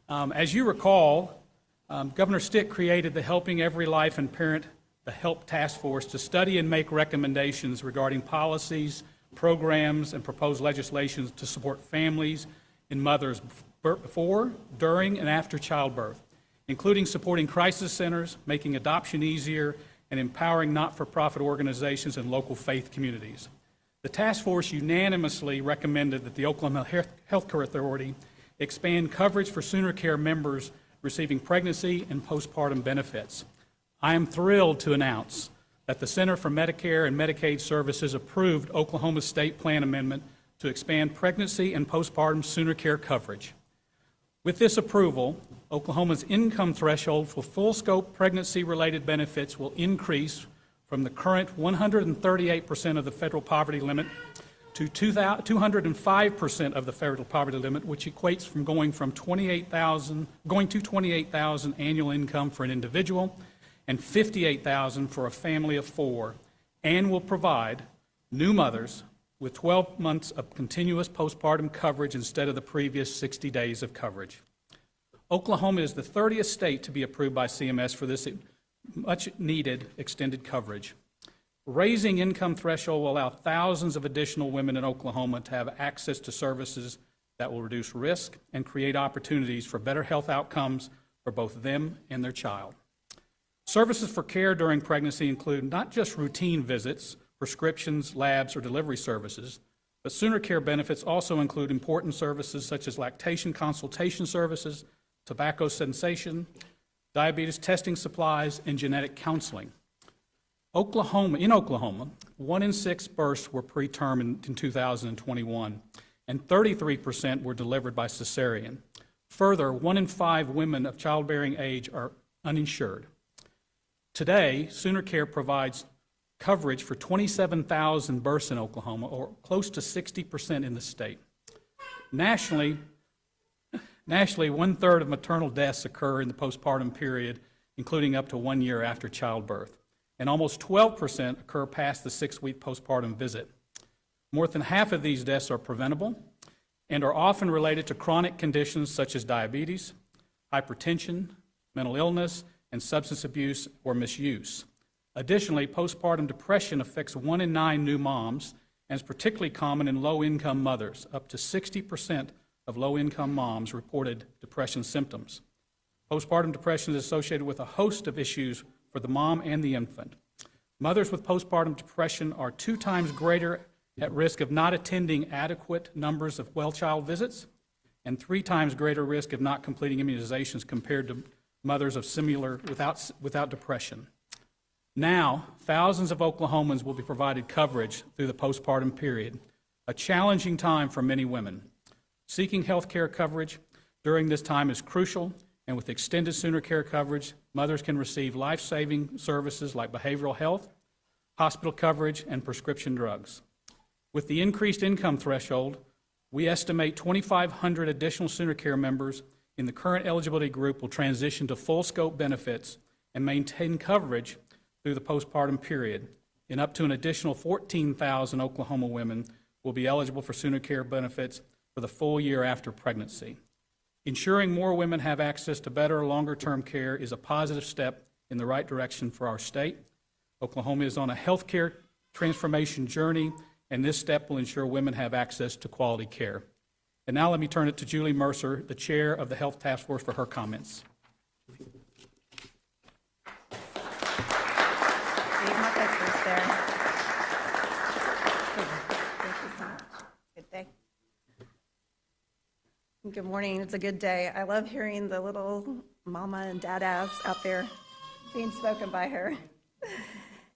As you recall, Governor Stitt created the Helping Every Life and Parent, the HELP Task Force, to study and make recommendations regarding policies, programs, and proposed legislation to support families and mothers before, during, and after childbirth, including supporting crisis centers, making adoption easier, and empowering not-for-profit organizations and local faith communities. The task force unanimously recommended that the Oklahoma Healthcare Authority expand coverage for Sooner Care members receiving pregnancy and postpartum benefits. I am thrilled to announce that the Center for Medicare and Medicaid Services approved Oklahoma's state plan amendment to expand pregnancy and postpartum Sooner Care coverage. With this approval, Oklahoma's income threshold for full-scope pregnancy-related benefits will increase from the current 138% of the federal poverty limit to 205% of the federal poverty limit, which equates from going to 28,000 annual income for an individual and 58,000 for a family of 4, and will provide new mothers with 12 months of continuous postpartum coverage instead of the previous 60 days of coverage. Oklahoma is the 30th state to be approved by CMS for this much-needed extended coverage. Raising income threshold will allow thousands of additional women in Oklahoma to have access to services that will reduce risk and create opportunities for better health outcomes for both them and their child. Services for care during pregnancy include not just routine visits, prescriptions, labs, or delivery services, but Sooner Care benefits also include important services such as lactation consultation services, tobacco cessation, diabetes testing supplies, and genetic counseling. In Oklahoma, 1 in 6 births were preterm in 2021, and 33% were delivered by cesarean. Further, 1 in 5 women of childbearing age are uninsured. Today, Sooner Care provides coverage for 27,000 births in Oklahoma, or close to 60% in the state. Nationally, 1/3 of maternal deaths occur in the postpartum period, including up to 1 year after childbirth, and almost 12% occur past the 6-week postpartum visit. More than half of these deaths are preventable and are often related to chronic conditions such as diabetes, hypertension, mental illness, and substance abuse or misuse. Additionally, postpartum depression affects 1 in 9 new moms and is particularly common in low-income mothers. Up to 60% of low-income moms reported depression symptoms. Postpartum depression is associated with a host of issues for the mom and the infant. Mothers with postpartum depression are 2 times greater at risk of not attending adequate numbers of well-child visits and 3 times greater risk of not completing immunizations compared to mothers of similar without depression. Now, thousands of Oklahomans will be provided coverage through the postpartum period, a challenging time for many women. Seeking health care coverage during this time is crucial, and with extended Sooner Care coverage, mothers can receive life-saving services like behavioral health, hospital coverage, and prescription drugs. With the increased income threshold, we estimate 2,500 additional Sooner Care members in the current eligibility group will transition to full-scope benefits and maintain coverage through the postpartum period, and up to an additional 14,000 Oklahoma women will be eligible for Sooner Care benefits for the full year after pregnancy. Ensuring more women have access to better, longer-term care is a positive step in the right direction for our state. Oklahoma is on a healthcare transformation journey, and this step will ensure women have access to quality care. And now let me turn it to Julie Mercer, the chair of the Health Task Force, for her comments. Good morning. It's a good day. I love hearing the little mama and dadass out there being spoken by her.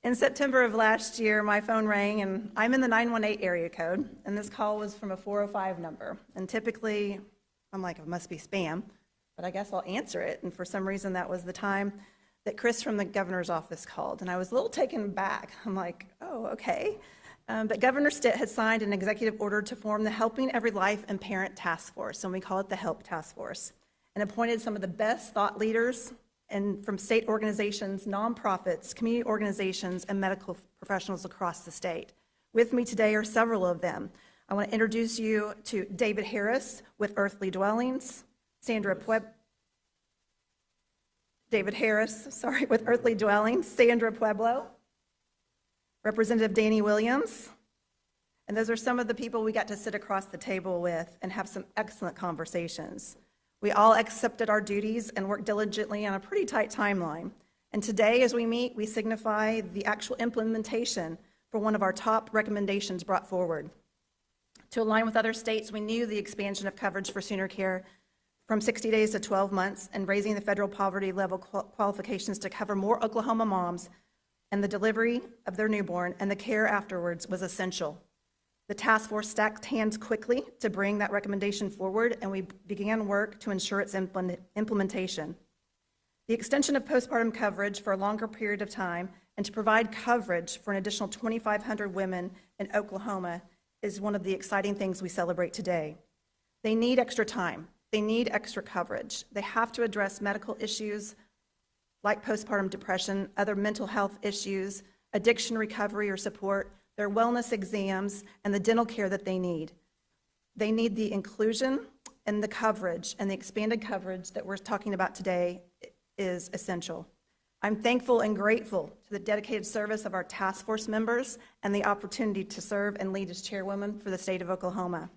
In September of last year, my phone rang, and I'm in the 918 area code, and this call was from a 405 number. And typically, I'm like, it must be spam, but I guess I'll answer it. And for some reason, that was the time that Chris from the governor's office called, and I was a little taken back. I'm like, oh, okay. But Governor Stitt had signed an executive order to form the Helping Every Life and Parent Task Force, and we call it the HELP Task Force, and appointed some of the best thought leaders and from state organizations, nonprofits, community organizations, and medical professionals across the state. With me today are several of them. I want to introduce you to David Harris with Earthly Dwellings, Sandra David Harris, with Earthly Dwellings, Sandra Pueblo, Representative Danny Williams, and those are some of the people we got to sit across the table with and have some excellent conversations. We all accepted our duties and worked diligently on a pretty tight timeline. And today, as we meet, we signify the actual implementation for one of our top recommendations brought forward. To align with other states, we knew the expansion of coverage for sooner care from 60 days to 12 months and raising the federal poverty level qualifications to cover more Oklahoma moms and the delivery of their newborn and the care afterwards was essential. The task force stacked hands quickly to bring that recommendation forward, and we began work to ensure its implementation. The extension of postpartum coverage for a longer period of time and to provide coverage for an additional 2,500 women in Oklahoma is one of the exciting things we celebrate today. They need extra time. They need extra coverage. They have to address medical issues like postpartum depression, other mental health issues, addiction recovery or support, their wellness exams, and the dental care that they need. They need the inclusion and the coverage, and the expanded coverage that we're talking about today is essential. I'm thankful and grateful to the dedicated service of our task force members and the opportunity to serve and lead as chairwoman for the state of Oklahoma.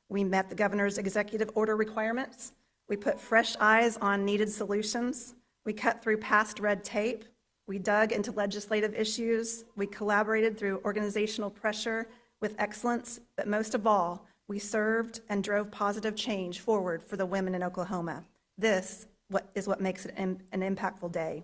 We met the governor's executive order requirements. We put fresh eyes on needed solutions. We cut through past red tape. We dug into legislative issues. We collaborated through organizational pressure with excellence, but most of all, we served and drove positive change forward for the women in Oklahoma. This is what makes it an impactful day.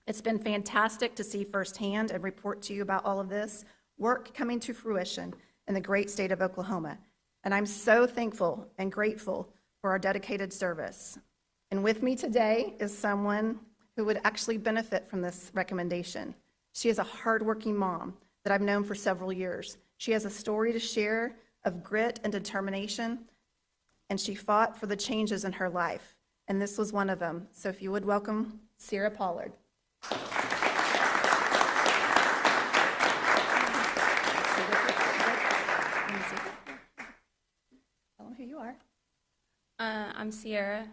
It's been fantastic to see firsthand and report to you about all of this work coming to fruition in the great state of Oklahoma. And I'm so thankful and grateful for our dedicated service. And with me today is someone who would actually benefit from this recommendation. She is a hardworking mom that I've known for several years. She has a story to share of grit and determination, and she fought for the changes in her life. And this was one of them. So if you would welcome Sierra Pollard. Tell them who you are. I'm Sierra.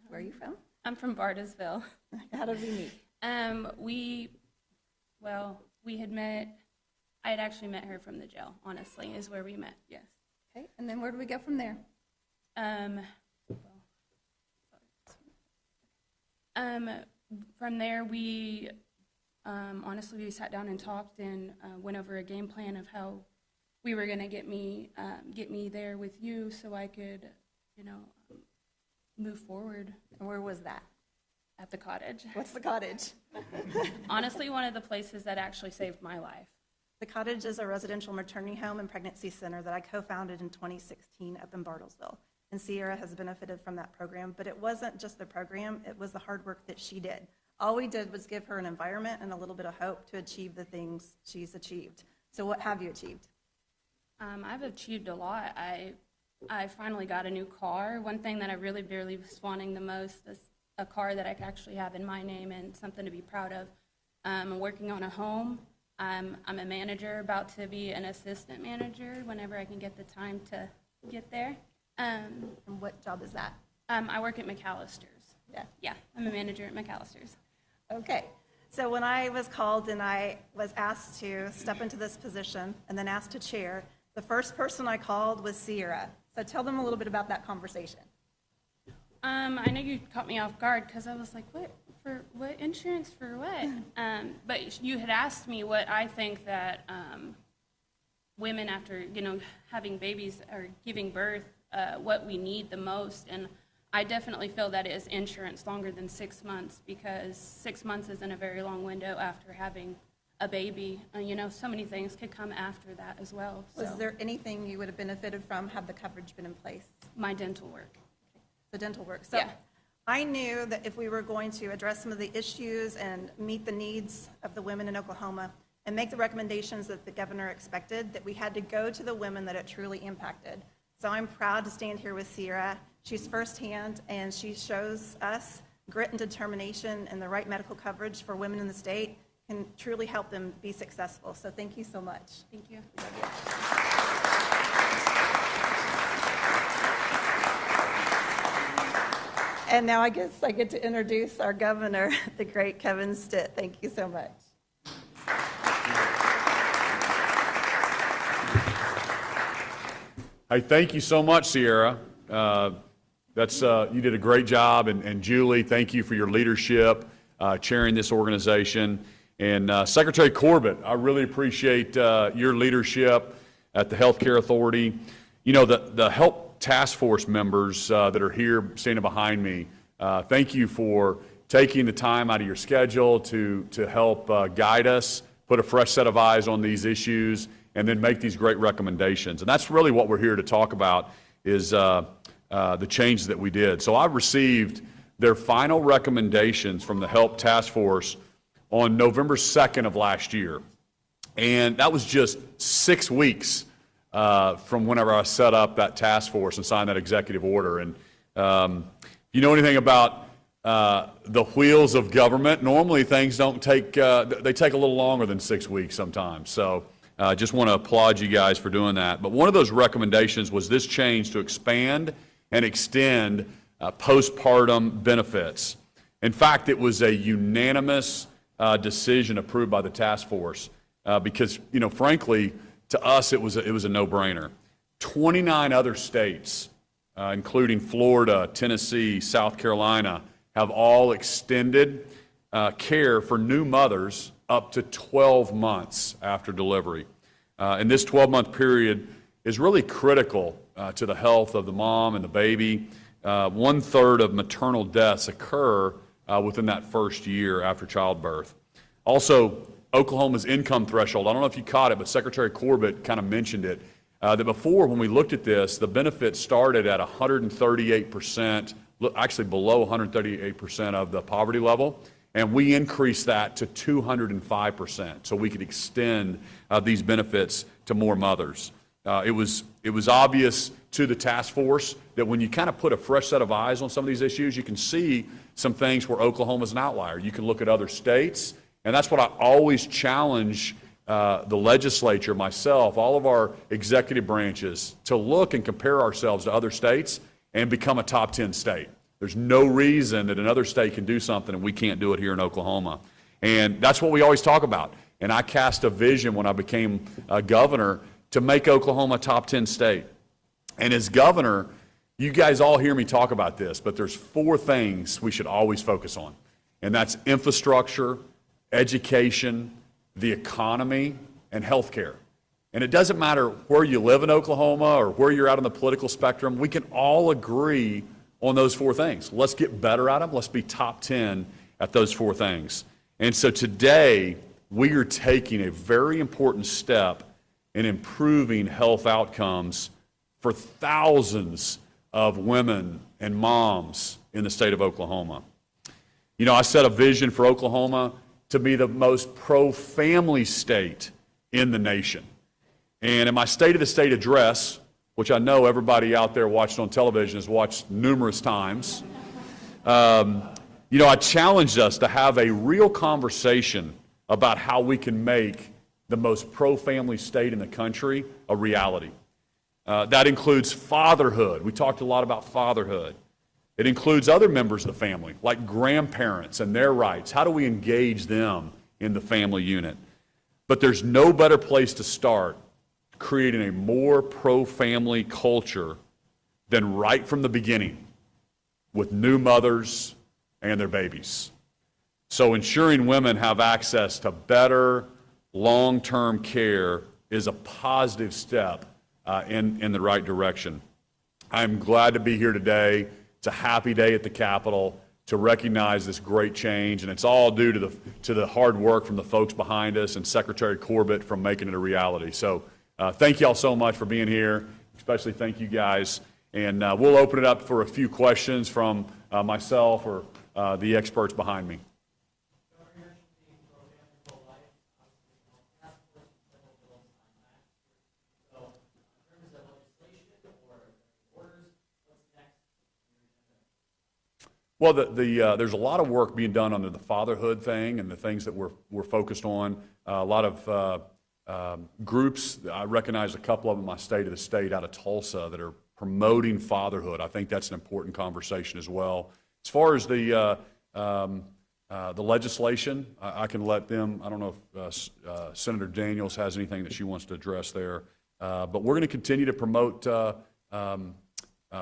Where are you from? I'm from Bartlesville. How did we meet? We had met, I had actually met her from the jail, honestly, is where we met, yes. Okay, and then where do we go from there? From there, we honestly, we sat down and talked and went over a game plan of how we were going to get me there with you so I could, move forward. And where was that? At the cottage. What's the cottage? Honestly, one of the places that actually saved my life. The cottage is a residential maternity home and pregnancy center that I co-founded in 2016 up in Bartlesville. And Sierra has benefited from that program, but it wasn't just the program, it was the hard work that she did. All we did was give her an environment and a little bit of hope to achieve the things she's achieved. So what have you achieved? I've achieved a lot. I finally got a new car. One thing that I really was wanting the most is a car that I could actually have in my name and something to be proud of. I'm working on a home. I'm a manager, about to be an assistant manager whenever I can get the time to get there. And what job is that? I work at McAllister's. Yeah. Yeah, I'm a manager at McAllister's. Okay. So when I was called and I was asked to step into this position and then asked to chair, the first person I called was Sierra. So tell them a little bit about that conversation. I know you caught me off guard because I was like, what insurance for what? But you had asked me what I think that women after, having babies or giving birth, what we need the most. And I definitely feel that it is insurance longer than 6 months, because 6 months isn't a very long window after having a baby. So many things could come after that as well. Was there anything you would have benefited from had the coverage been in place? My dental work. The dental work. So Yeah. I knew that if we were going to address some of the issues and meet the needs of the women in Oklahoma and make the recommendations that the governor expected, that we had to go to the women that it truly impacted. So I'm proud to stand here with Sierra. She's firsthand, and she shows us grit and determination and the right medical coverage for women in the state can truly help them be successful. So thank you so much. Thank you. And now I guess I get to introduce our governor, the great Kevin Stitt. Thank you so much. Hey, thank you so much, Sierra. You did a great job, and Julie, thank you for your leadership, chairing this organization. And Secretary Corbett, I really appreciate your leadership at the Healthcare Authority. You know, the Help Task Force members that are here standing behind me, thank you for taking the time out of your schedule to help guide us, put a fresh set of eyes on these issues, and then make these great recommendations. And that's really what we're here to talk about, is the changes that we did. So I received their final recommendations from the Help Task Force on November 2nd of last year. And that was just 6 weeks from whenever I set up that task force and signed that executive order. And you know anything about the wheels of government, normally things don't take, they take a little longer than 6 weeks sometimes. So I just want to applaud you guys for doing that. But one of those recommendations was this change to expand and extend postpartum benefits. In fact, it was a unanimous decision approved by the task force because, you know, frankly, to us it was a no-brainer. 29 other states, including Florida, Tennessee, South Carolina, have all extended care for new mothers up to 12 months after delivery. And this 12-month period is really critical to the health of the mom and the baby. 1/3 of maternal deaths occur within that first year after childbirth. Also, Oklahoma's income threshold, I don't know if you caught it, but Secretary Corbett kind of mentioned it, that before, when we looked at this, the benefit started at 138%, actually below 138% of the poverty level. And we increased that to 205%, so we could extend these benefits to more mothers. It was obvious to the task force that when you kind of put a fresh set of eyes on some of these issues, you can see some things where Oklahoma's an outlier. You can look at other states, and that's what I always challenge the legislature, myself, all of our executive branches, to look and compare ourselves to other states and become a top 10 state. There's no reason that another state can do something and we can't do it here in Oklahoma. And that's what we always talk about. And I cast a vision when I became a governor to make Oklahoma a top 10 state. And as governor, you guys all hear me talk about this, but there's 4 things we should always focus on. And that's infrastructure, education, the economy, and healthcare. And it doesn't matter where you live in Oklahoma or where you're out on the political spectrum, we can all agree on those 4 things. Let's get better at them. Let's be top 10 at those 4 things. And so today, we are taking a very important step in improving health outcomes for thousands of women and moms in the state of Oklahoma. You know, I set a vision for Oklahoma to be the most pro-family state in the nation. And in my State of the State address, which I know everybody out there watching on television has watched numerous times, you know, I challenged us to have a real conversation about how we can make the most pro-family state in the country a reality. That includes fatherhood. We talked a lot about fatherhood. It includes other members of the family, like grandparents and their rights. How do we engage them in the family unit? But there's no better place to start creating a more pro-family culture than right from the beginning with new mothers and their babies. So ensuring women have access to better long-term care is a positive step in the right direction. I'm glad to be here today. It's a happy day at the Capitol to recognize this great change, and it's all due to the hard work from the folks behind us and Secretary Corbett from making it a reality. So thank you all so much for being here, especially thank you guys. And we'll open it up for a few questions from myself or the experts behind me. Well, there's a lot of work being done under the fatherhood thing and the things that we're focused on. A lot of groups, I recognize a couple of them in my State of the State out of Tulsa that are promoting fatherhood. I think that's an important conversation as well. As far as the legislation, I can let them, I don't know if Senator Daniels has anything that she wants to address there, but we're going to continue to promote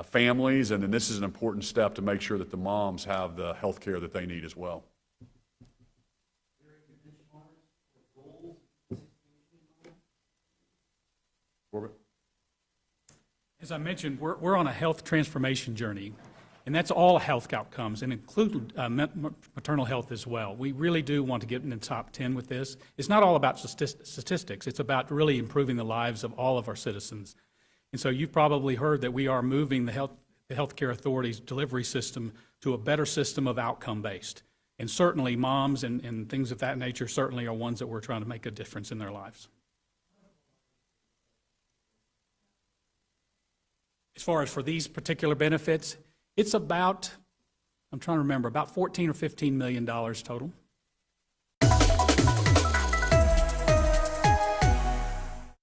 families, and then this is an important step to make sure that the moms have the health care that they need as well. Corbett? As I mentioned, we're on a health transformation journey, and that's all health outcomes, and include maternal health as well. We really do want to get in the top 10 with this. It's not all about statistics. It's about really improving the lives of all of our citizens. And so you've probably heard that we are moving the Healthcare Authority's delivery system to a better system of outcome-based. And certainly moms and things of that nature certainly are ones that we're trying to make a difference in their lives. As far as for these particular benefits, it's about, I'm trying to remember, about $14 or $15 million total.